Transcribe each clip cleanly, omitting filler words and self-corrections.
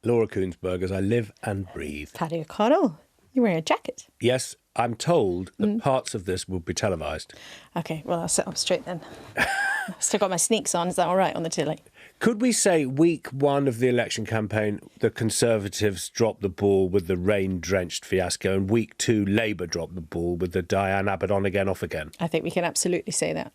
Laura Koonsberg, as I live and breathe. Paddy O'Connell, you're wearing a jacket. Yes, I'm told that parts of this will be televised. OK, well, I'll sit up straight then. Still got my sneaks on. Is that all right on the telly? Could we say week one of the election campaign, the Conservatives dropped the ball with the rain-drenched fiasco, and week two, Labour dropped the ball with the Diane Abbott on again, off again? I think we can absolutely say that.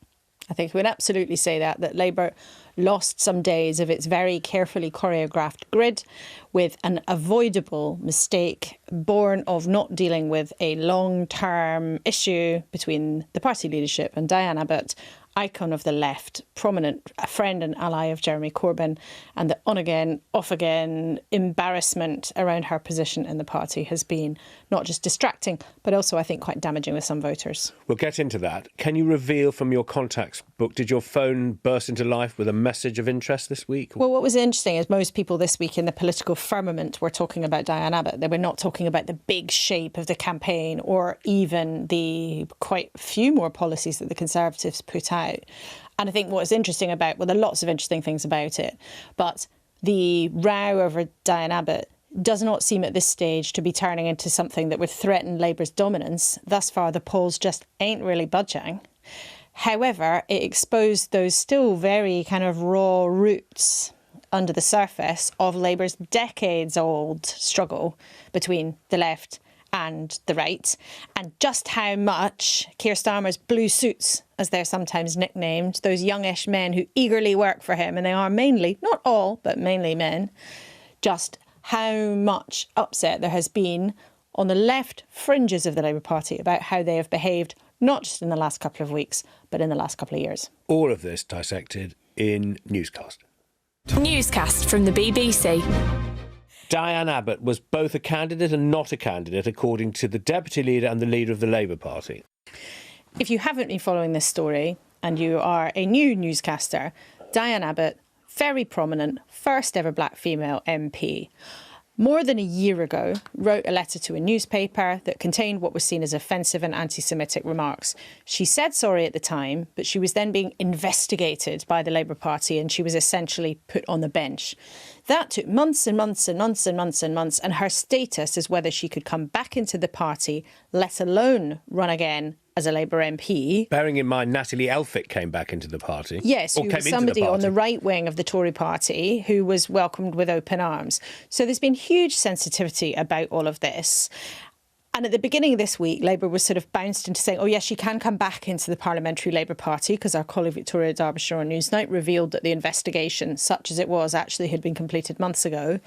I think we would absolutely say that Labour lost some days of its very carefully choreographed grid with an avoidable mistake born of not dealing with a long-term issue between the party leadership and Diane Abbott, icon of the left, prominent friend and ally of Jeremy Corbyn, and the on-again, off-again embarrassment around her position in the party has been not just distracting, but also, I think, quite damaging with some voters. We'll get into that. Can you reveal from your contacts book, did your phone burst into life with a message of interest this week? Well, what was interesting is most people this week in the political firmament were talking about Diane Abbott. They were not talking about the big shape of the campaign or even the quite few more policies that the Conservatives put out. And I think what's interesting about, well, there are lots of interesting things about it, but the row over Diane Abbott does not seem at this stage to be turning into something that would threaten Labour's dominance. Thus far, the polls just ain't really budging. However, it exposed those still very kind of raw roots under the surface of Labour's decades-old struggle between the left and the right, and just how much Keir Starmer's blue suits, as they're sometimes nicknamed, those youngish men who eagerly work for him, and they are mainly, not all, but mainly men, just how much upset there has been on the left fringes of the Labour Party about how they have behaved, not just in the last couple of weeks, but in the last couple of years. All of this dissected in Newscast. Newscast from the BBC. Diane Abbott was both a candidate and not a candidate, according to the Deputy Leader and the Leader of the Labour Party. If you haven't been following this story and you are a new newscaster, Diane Abbott, very prominent, first ever black female MP, more than a year ago, wrote a letter to a newspaper that contained what was seen as offensive and anti-Semitic remarks. She said sorry at the time, but she was then being investigated by the Labour Party and she was essentially put on the bench. That took months and months and months and months and months, and her status as whether she could come back into the party, let alone run again as a Labour MP. Bearing in mind Natalie Elphicke came back into the party. Yes, who was somebody on the right wing of the Tory party who was welcomed with open arms. So there's been huge sensitivity about all of this. And at the beginning of this week, Labour was sort of bounced into saying, oh, yes, she can come back into the Parliamentary Labour Party, because our colleague Victoria Derbyshire on Newsnight revealed that the investigation, such as it was, actually had been completed months ago.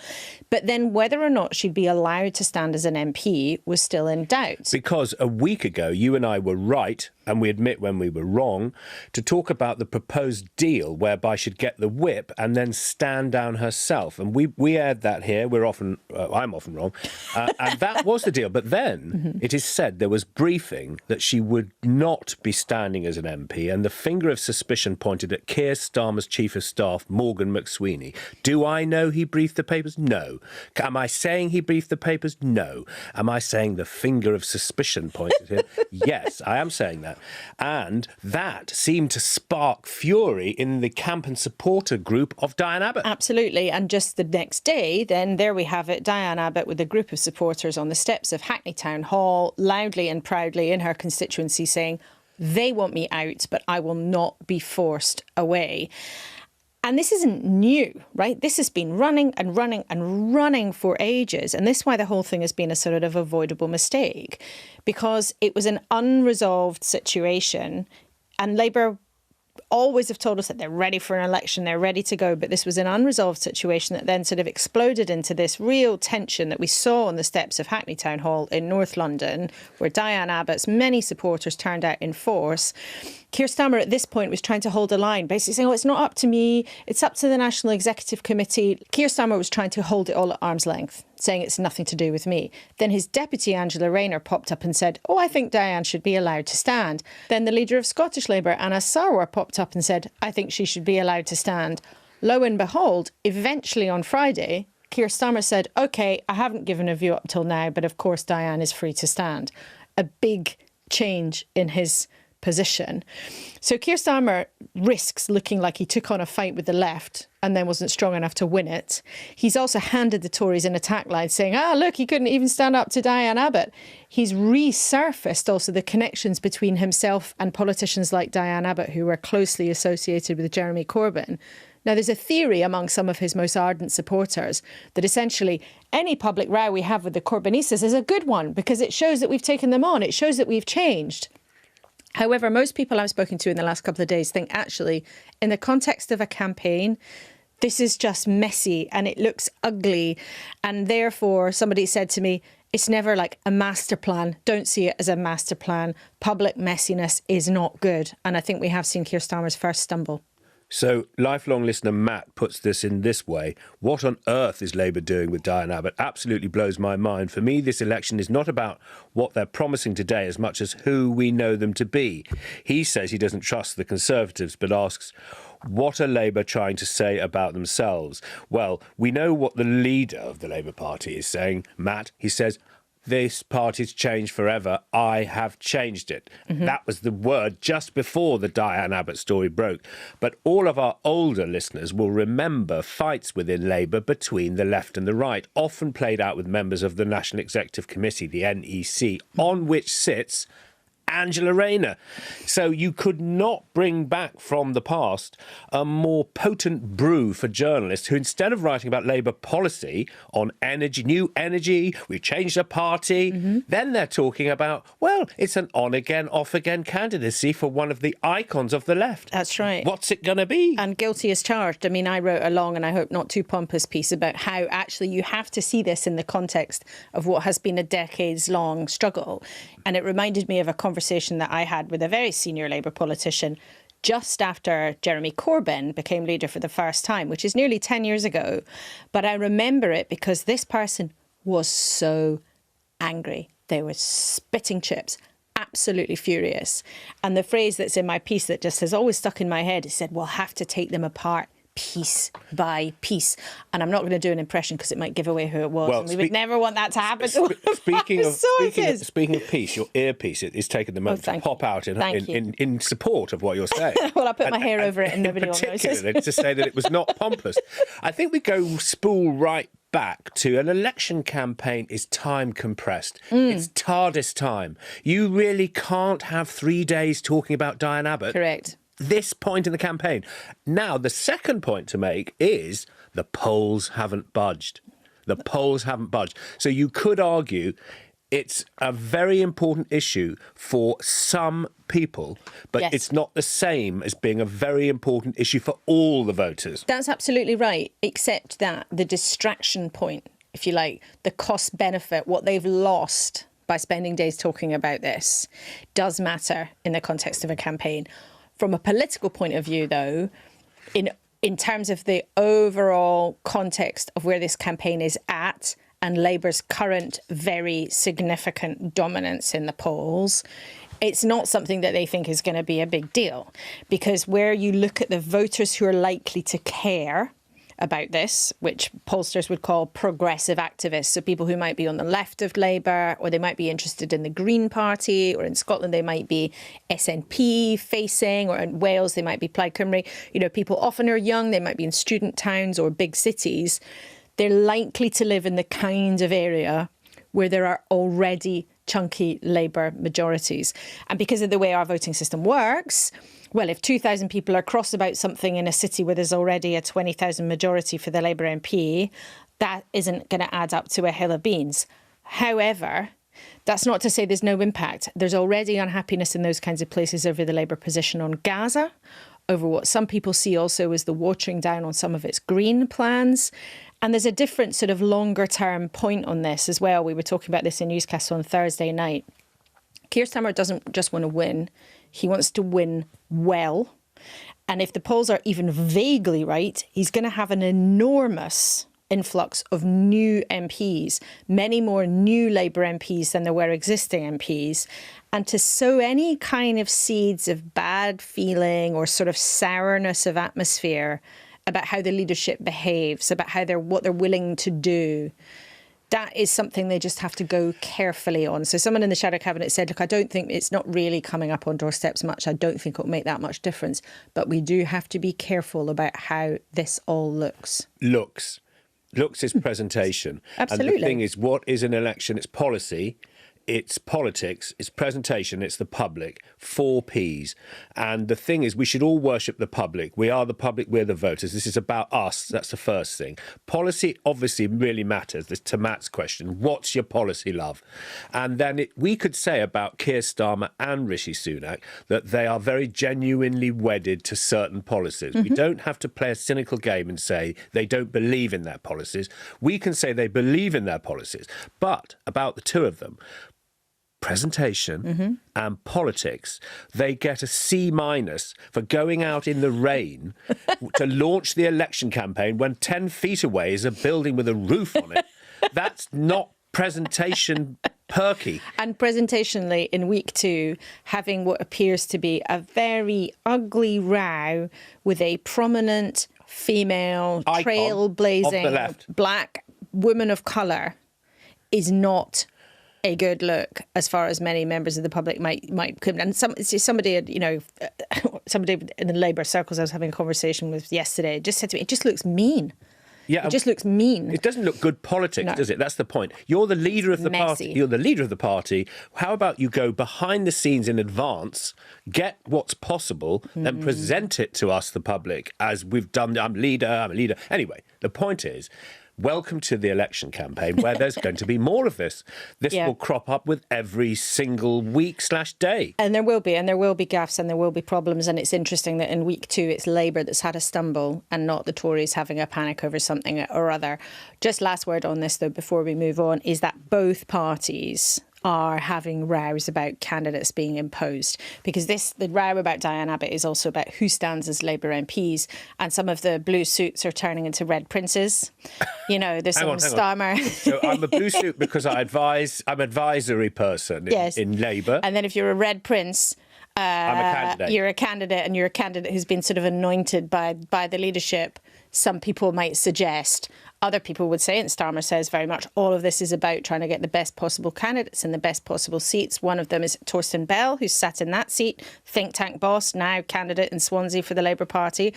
But then whether or not she'd be allowed to stand as an MP was still in doubt. Because a week ago, you and I were right, and we admit when we were wrong, to talk about the proposed deal whereby she'd get the whip and then stand down herself. And we aired that here. I'm often wrong. And that was the deal. But then it is said there was briefing that she would not be standing as an MP, and the finger of suspicion pointed at Keir Starmer's Chief of Staff, Morgan McSweeney. Do I know he briefed the papers? No. Am I saying he briefed the papers? No. Am I saying the finger of suspicion pointed at him? Yes, I am saying that. And that seemed to spark fury in the camp and supporter group of Diane Abbott. Absolutely. And just the next day, then there we have it, Diane Abbott with a group of supporters on the steps of Hackney Town Hall, loudly and proudly in her constituency saying, they want me out, but I will not be forced away. And this isn't new, right? This has been running and running and running for ages. And this is why the whole thing has been a sort of avoidable mistake, because it was an unresolved situation. And Labour always have told us that they're ready for an election, they're ready to go. But this was an unresolved situation that then sort of exploded into this real tension that we saw on the steps of Hackney Town Hall in North London, where Diane Abbott's many supporters turned out in force. Keir Starmer at this point was trying to hold a line, basically saying, oh, it's not up to me, it's up to the National Executive Committee. Keir Starmer was trying to hold it all at arm's length, saying it's nothing to do with me. Then his deputy, Angela Rayner, popped up and said, oh, I think Diane should be allowed to stand. Then the leader of Scottish Labour, Anna Sarwar, popped up and said, I think she should be allowed to stand. Lo and behold, eventually on Friday, Keir Starmer said, OK, I haven't given a view up till now, but of course Diane is free to stand. A big change in his position. So Keir Starmer risks looking like he took on a fight with the left and then wasn't strong enough to win it. He's also handed the Tories an attack line saying, look, he couldn't even stand up to Diane Abbott. He's resurfaced also the connections between himself and politicians like Diane Abbott, who were closely associated with Jeremy Corbyn. Now, there's a theory among some of his most ardent supporters that essentially any public row we have with the Corbynistas is a good one because it shows that we've taken them on. It shows that we've changed. However, most people I've spoken to in the last couple of days think actually, in the context of a campaign, this is just messy and it looks ugly. And therefore, somebody said to me, it's never like a master plan. Don't see it as a master plan. Public messiness is not good. And I think we have seen Keir Starmer's first stumble. So lifelong listener Matt puts this in this way. What on earth is Labour doing with Diane Abbott? Absolutely blows my mind. For me, this election is not about what they're promising today as much as who we know them to be. He says he doesn't trust the Conservatives, but asks, what are Labour trying to say about themselves? Well, we know what the leader of the Labour Party is saying, Matt. He says, this party's changed forever. I have changed it. Mm-hmm. That was the word just before the Diane Abbott story broke. But all of our older listeners will remember fights within Labour between the left and the right, often played out with members of the National Executive Committee, the NEC, on which sits Angela Rayner. So you could not bring back from the past a more potent brew for journalists who, instead of writing about Labour policy on energy, new energy, we've changed the party, then they're talking about, well, it's an on-again, off-again candidacy for one of the icons of the left. That's right. What's it going to be? And guilty as charged. I mean, I wrote a long and I hope not too pompous piece about how actually you have to see this in the context of what has been a decades-long struggle. And it reminded me of a conversation that I had with a very senior Labour politician just after Jeremy Corbyn became leader for the first time, which is nearly 10 years ago. But I remember it because this person was so angry. They were spitting chips, absolutely furious. And the phrase that's in my piece that just has always stuck in my head, he said, we'll have to take them apart piece by piece. And I'm not going to do an impression because it might give away who it was. Well, and we would never want that to happen to one Speaking of piece, your earpiece is taking the moment to pop out in support of what you're saying. Well, I put my hair over it and nobody will notice. Particularly to say that it was not pompous. I think we go spool right back to an election campaign is time compressed. It's TARDIS time. You really can't have 3 days talking about Diane Abbott. Correct. This point in the campaign. Now, the second point to make is the polls haven't budged. The polls haven't budged. So you could argue it's a very important issue for some people, but it's not the same as being a very important issue for all the voters. That's absolutely right, except that the distraction point, if you like, the cost benefit, what they've lost by spending days talking about this, does matter in the context of a campaign. From a political point of view, though, in terms of the overall context of where this campaign is at and Labour's current very significant dominance in the polls, it's not something that they think is going to be a big deal. Because where you look at the voters who are likely to care about this, which pollsters would call progressive activists, so people who might be on the left of Labour, or they might be interested in the Green Party, or in Scotland they might be SNP facing, or in Wales they might be Plaid Cymru. You know, people often are young, they might be in student towns or big cities. They're likely to live in the kind of area where there are already chunky Labour majorities. And because of the way our voting system works, well, if 2,000 people are cross about something in a city where there's already a 20,000 majority for the Labour MP, that isn't going to add up to a hill of beans. However, that's not to say there's no impact. There's already unhappiness in those kinds of places over the Labour position on Gaza, over what some people see also as the watering down on some of its green plans. And there's a different sort of longer term point on this as well. We were talking about this in Newscast on Thursday night. Keir Starmer doesn't just want to win. He wants to win well. And if the polls are even vaguely right, he's going to have an enormous influx of new MPs, many more new Labour MPs than there were existing MPs. And to sow any kind of seeds of bad feeling or sort of sourness of atmosphere about how the leadership behaves, about what they're willing to do, that is something they just have to go carefully on. So someone in the shadow cabinet said, look, I don't think it's not really coming up on doorsteps much. I don't think it'll make that much difference. But we do have to be careful about how this all looks. Looks is presentation. Absolutely. And the thing is, what is an election? It's policy. It's politics, it's presentation, it's the public, 4 Ps. And the thing is, we should all worship the public. We are the public, we're the voters. This is about us. That's the first thing. Policy obviously really matters. This to Matt's question, what's your policy, love? And then we could say about Keir Starmer and Rishi Sunak that they are very genuinely wedded to certain policies. We don't have to play a cynical game and say they don't believe in their policies. We can say they believe in their policies. But about the two of them, presentation and politics, they get a C- for going out in the rain to launch the election campaign when 10 feet away is a building with a roof on it. That's not presentation perky. And presentationally, in week 2, having what appears to be a very ugly row with a prominent female Icon trailblazing of the left. black woman of colour is not a good look as far as many members of the public might come. And somebody in the Labour circles I was having a conversation with yesterday just said to me, it just looks mean. Yeah, it just looks mean. It doesn't look good politics, does it? That's the point. You're the leader of the party. You're the leader of the party. How about you go behind the scenes in advance, get what's possible, and present it to us, the public, as we've done. I'm a leader. Anyway, the point is, welcome to the election campaign where there's going to be more of this. This will crop up with every single week/day. And there will be gaffes and there will be problems. And it's interesting that in week 2, it's Labour that's had a stumble and not the Tories having a panic over something or other. Just last word on this, though, before we move on, is that both parties are having rows about candidates being imposed, because the row about Diane Abbott is also about who stands as Labour MPs, and some of the blue suits are turning into red princes. You know, there's some Starmer. So I'm a blue suit because I'm advisory person in Labour. And then if you're a red prince, I'm a candidate. You're a candidate, and you're a candidate who's been sort of anointed by the leadership. Some people might suggest, other people would say, and Starmer says very much, all of this is about trying to get the best possible candidates in the best possible seats. One of them is Torsten Bell, who's sat in that seat, think tank boss, now candidate in Swansea for the Labour Party.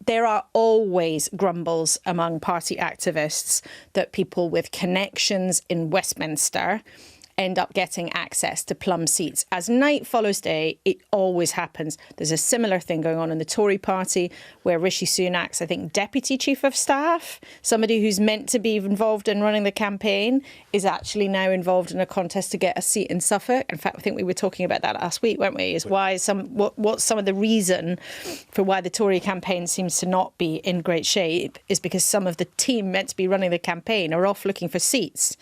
There are always grumbles among party activists that people with connections in Westminster end up getting access to plum seats. As night follows day, it always happens. There's a similar thing going on in the Tory party where Rishi Sunak's, I think, deputy chief of staff, somebody who's meant to be involved in running the campaign, is actually now involved in a contest to get a seat in Suffolk. In fact, I think we were talking about that last week, weren't we? Is what's some of the reason for why the Tory campaign seems to not be in great shape is because some of the team meant to be running the campaign are off looking for seats.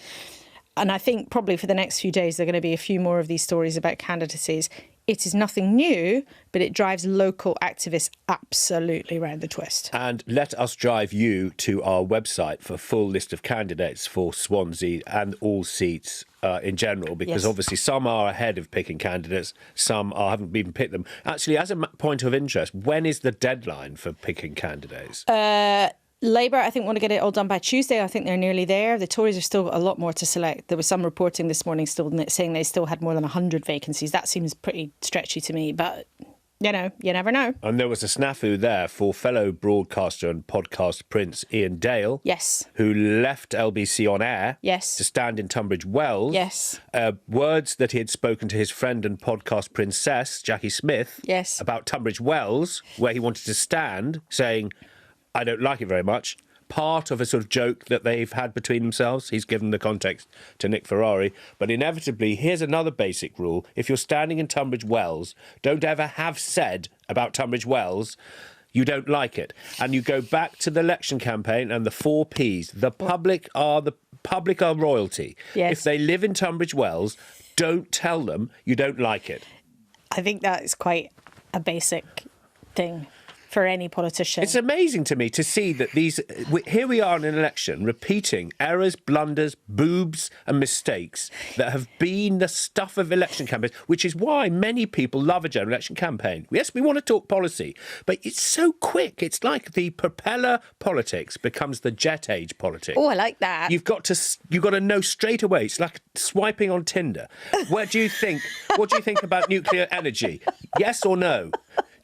And I think probably for the next few days, there are going to be a few more of these stories about candidacies. It is nothing new, but it drives local activists absolutely round the twist. And let us drive you to our website for a full list of candidates for Swansea and all seats in general, because obviously some are ahead of picking candidates, some haven't even picked them. Actually, as a point of interest, when is the deadline for picking candidates? Labour, I think, want to get it all done by Tuesday. I think they're nearly there. The Tories are still a lot more to select. There was some reporting this morning still saying they still had more than 100 vacancies. That seems pretty stretchy to me, but, you know, you never know. And there was a snafu there for fellow broadcaster and podcast prince Ian Dale. Yes. Who left LBC on air. Yes. To stand in Tunbridge Wells. Yes. Words that he had spoken to his friend and podcast princess, Jackie Smith. Yes. About Tunbridge Wells, where he wanted to stand, saying, I don't like it very much. Part of a sort of joke that they've had between themselves. He's given the context to Nick Ferrari. But inevitably, here's another basic rule. If you're standing in Tunbridge Wells, don't ever have said about Tunbridge Wells you don't like it. And you go back to the election campaign and the 4 Ps. The public are royalty. Yes. If they live in Tunbridge Wells, don't tell them you don't like it. I think that is quite a basic thing. for any politician. It's amazing to me to see that here we are in an election repeating errors, blunders, boobs and mistakes that have been the stuff of election campaigns, which is why many people love a general election campaign. Yes, we want to talk policy, but it's so quick. It's like the propeller politics becomes the jet age politics. Oh, I like that. You've got to know straight away. It's like swiping on Tinder. What do you think about nuclear energy? Yes or no?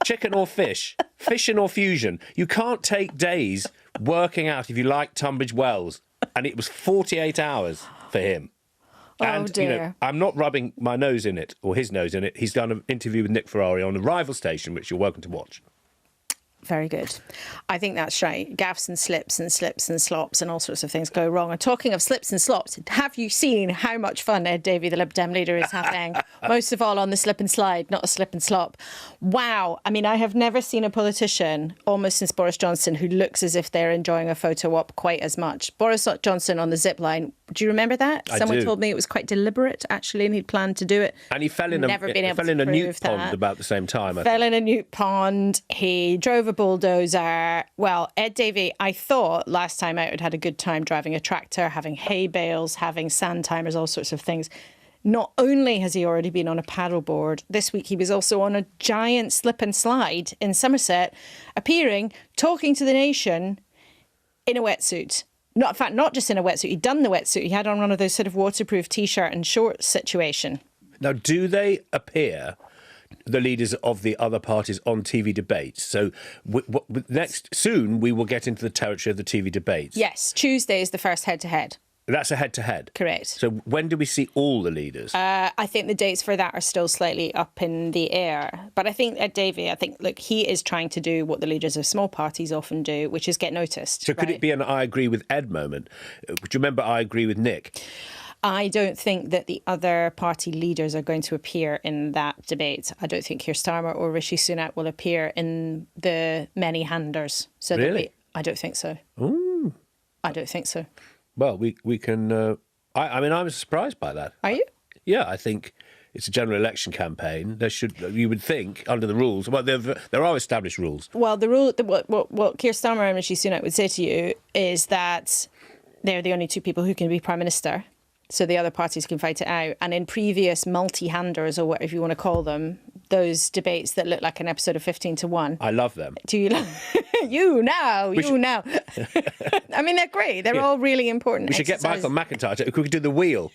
Chicken or fish? Fission or fusion? You can't take days working out if you like Tunbridge Wells. And it was 48 hours for him. And, dear. I'm not rubbing my nose in it or his nose in it. He's done an interview with Nick Ferrari on a rival station, which you're welcome to watch. Very good. I think that's right. Gaffes and slips and slops and all sorts of things go wrong. And talking of slips and slops, have you seen how much fun Ed Davey, the Lib Dem leader, is having? Most of all on the slip and slide, not a slip and slop. Wow. I mean, I have never seen a politician, almost since Boris Johnson, who looks as if they're enjoying a photo op quite as much. Boris Johnson on the zip line. Do you remember that? Someone told me it was quite deliberate, actually, and he'd planned to do it. And he fell in a newt pond about the same time. Fell in a newt pond. He drove a bulldozer. Well, Ed Davey, I thought last time out had a good time driving a tractor, having hay bales, having sand timers, all sorts of things. Not only has he already been on a paddleboard, this week he was also on a giant slip and slide in Somerset, appearing, talking to the nation in a wetsuit. Not just in a wetsuit. He'd done the wetsuit. He had on one of those sort of waterproof T-shirt and shorts situation. Now, do they appear, the leaders of the other parties, on TV debates? So soon we will get into the territory of the TV debates. Yes, Tuesday is the first head-to-head. That's a head-to-head? Correct. So when do we see all the leaders? I think the dates for that are still slightly up in the air. But I think Ed Davey, look, he is trying to do what the leaders of small parties often do, which is get noticed. So could it be an I agree with Ed moment? Do you remember I agree with Nick? I don't think that the other party leaders are going to appear in that debate. I don't think Keir Starmer or Rishi Sunak will appear in the many handers. So really? I don't think so. Ooh. I don't think so. Well, we can... I mean, I was surprised by that. Are you? Yeah, I think it's a general election campaign. You would think, under the rules... Well, there are established rules. Well, the rule... What Keir Starmer and Rishi Sunak would say to you is that they're the only two people who can be Prime Minister, so the other parties can fight it out. And in previous multi-handers, or whatever you want to call them, those debates that look like an episode of 15 to 1. I love them. Do you love... You now. I mean, they're great. They're all really important. We should get Michael McIntyre. We could do the wheel.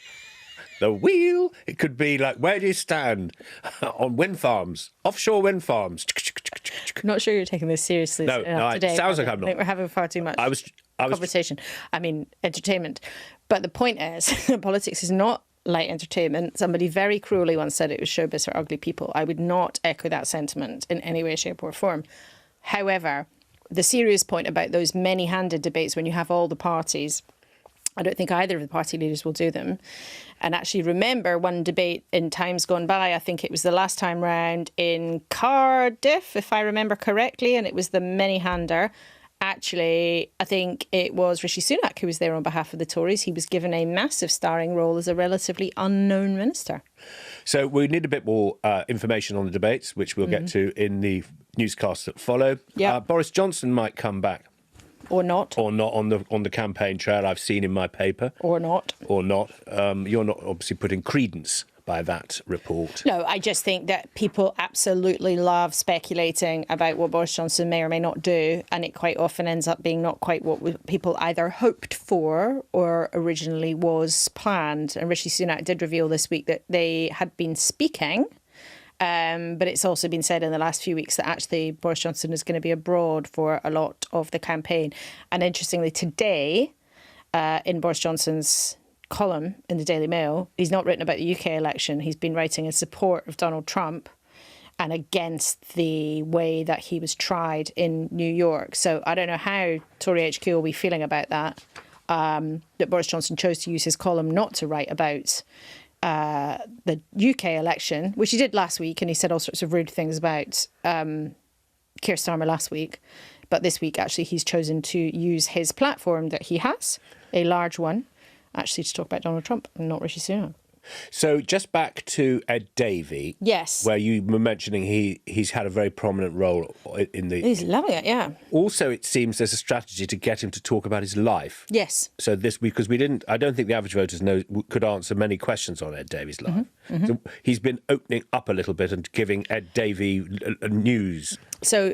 The wheel. It could be like, where do you stand? On wind farms, offshore wind farms. I'm not sure you're taking this seriously enough today. It sounds like I'm not. I think we're having far too much conversation. I mean, entertainment. But the point is, politics is not light entertainment. Somebody very cruelly once said it was showbiz for ugly people. I would not echo that sentiment in any way, shape or form. However, the serious point about those many-handed debates when you have all the parties, I don't think either of the party leaders will do them. And actually remember one debate in times gone by, I think it was the last time round in Cardiff, if I remember correctly, and it was the many-hander. Actually, I think it was Rishi Sunak who was there on behalf of the Tories. He was given a massive starring role as a relatively unknown minister. So we need a bit more information on the debates, which we'll get to in the newscasts that follow. Yep. Boris Johnson might come back. Or not. Or not on the campaign trail I've seen in my paper. Or not. Or not. You're not obviously putting credence by that report. No, I just think that people absolutely love speculating about what Boris Johnson may or may not do, and it quite often ends up being not quite what people either hoped for or originally was planned. And Rishi Sunak did reveal this week that they had been speaking, but it's also been said in the last few weeks that actually Boris Johnson is going to be abroad for a lot of the campaign. And interestingly, today, in Boris Johnson's column in the Daily Mail, he's not written about the UK election. He's been writing in support of Donald Trump and against the way that he was tried in New York. So I don't know how Tory HQ will be feeling about that, that Boris Johnson chose to use his column not to write about the UK election, which he did last week, and he said all sorts of rude things about Keir Starmer last week. But this week, actually, he's chosen to use his platform that he has, a large one, actually to talk about Donald Trump and not Rishi Sunak. So just back to Ed Davey. Yes. Where you were mentioning he's had a very prominent role in the... He's loving it, yeah. Also, it seems there's a strategy to get him to talk about his life. Yes. So because I don't think the average voters could answer many questions on Ed Davey's life. So he's been opening up a little bit and giving Ed Davey news. So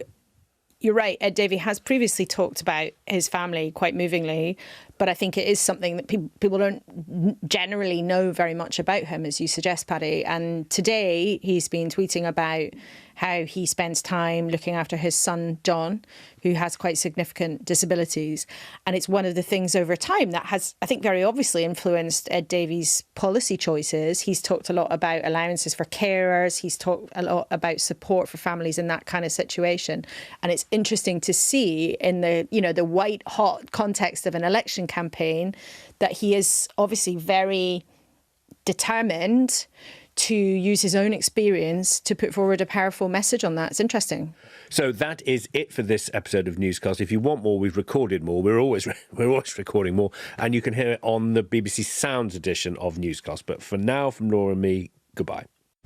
you're right, Ed Davey has previously talked about his family quite movingly, but I think it is something that people don't generally know very much about him, as you suggest, Paddy. And today he's been tweeting about how he spends time looking after his son, John, who has quite significant disabilities. And it's one of the things over time that has, I think, very obviously influenced Ed Davey's policy choices. He's talked a lot about allowances for carers. He's talked a lot about support for families in that kind of situation. And it's interesting to see in the, the white hot context of an election campaign that he is obviously very determined to use his own experience to put forward a powerful message on that. It's interesting. So that is it for this episode of Newscast. If you want more, we've recorded more. We're always recording more, and you can hear it on the BBC Sounds edition of Newscast. But for now, from Laura and me, goodbye.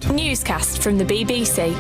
Newscast from the BBC.